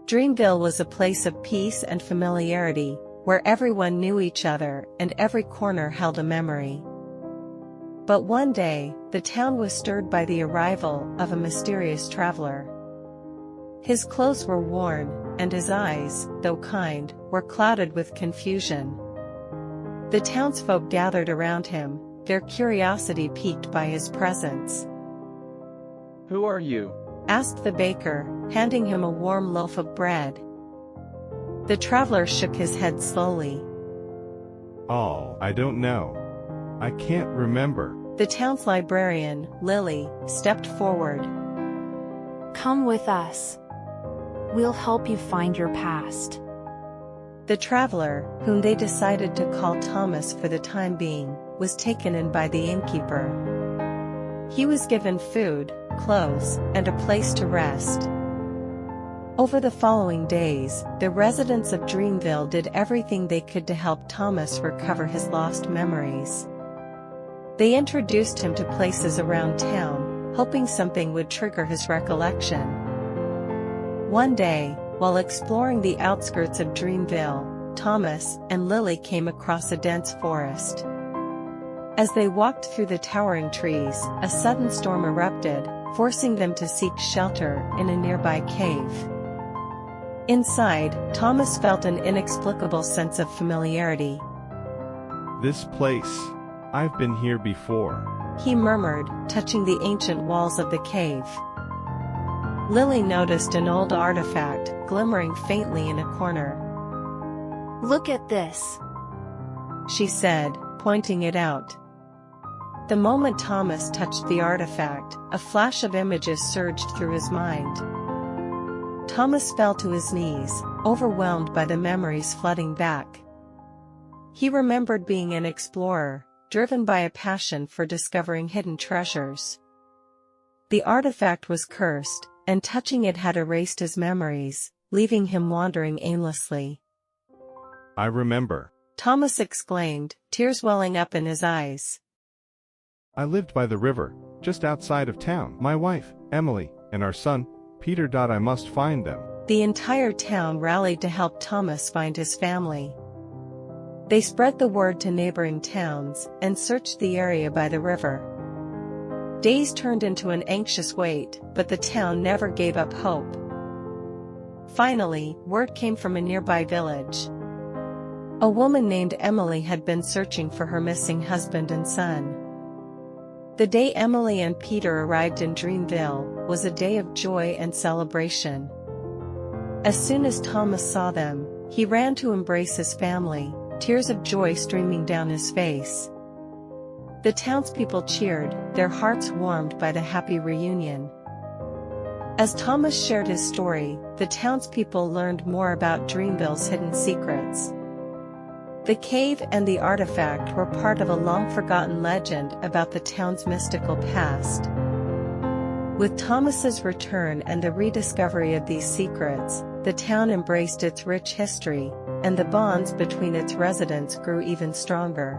Dreamville was a place of peace and familiarity, where everyone knew each other and every corner held a memory. But one day, the town was stirred by the arrival of a mysterious traveler. His clothes were worn, and his eyes, though kind, were clouded with confusion. The townsfolk gathered around him, their curiosity piqued by his presence. "Who are you?" asked the baker, handing him a warm loaf of bread. The traveler shook his head slowly. "Oh, I don't know. I can't remember." The town's librarian, Lily, stepped forward. "Come with us. We'll help you find your past." The traveler, whom they decided to call Thomas for the time being, was taken in by the innkeeper. He was given food, clothes, and a place to rest. Over the following days, the residents of Dreamville did everything they could to help Thomas recover his lost memories. They introduced him to places around town, hoping something would trigger his recollection. One day, while exploring the outskirts of Dreamville, Thomas and Lily came across a dense forest. As they walked through the towering trees, a sudden storm erupted, forcing them to seek shelter in a nearby cave. Inside, Thomas felt an inexplicable sense of familiarity. "This place. I've been here before," he murmured, touching the ancient walls of the cave. Lily noticed an old artifact, glimmering faintly in a corner. "Look at this," she said, pointing it out. The moment Thomas touched the artifact, a flash of images surged through his mind. Thomas fell to his knees, overwhelmed by the memories flooding back. He remembered being an explorer, driven by a passion for discovering hidden treasures. The artifact was cursed, and touching it had erased his memories, leaving him wandering aimlessly. "I remember," Thomas exclaimed, tears welling up in his eyes. "I lived by the river, just outside of town. My wife, Emily, and our son, Peter. I must find them." The entire town rallied to help Thomas find his family. They spread the word to neighboring towns, and searched the area by the river. Days turned into an anxious wait, but the town never gave up hope. Finally, word came from a nearby village. A woman named Emily had been searching for her missing husband and son. The day Emily and Peter arrived in Dreamville was a day of joy and celebration. As soon as Thomas saw them, he ran to embrace his family, tears of joy streaming down his face. The townspeople cheered, their hearts warmed by the happy reunion. As Thomas shared his story, the townspeople learned more about Dreamville's hidden secrets. The cave and the artifact were part of a long-forgotten legend about the town's mystical past. With Thomas's return and the rediscovery of these secrets, the town embraced its rich history, and the bonds between its residents grew even stronger.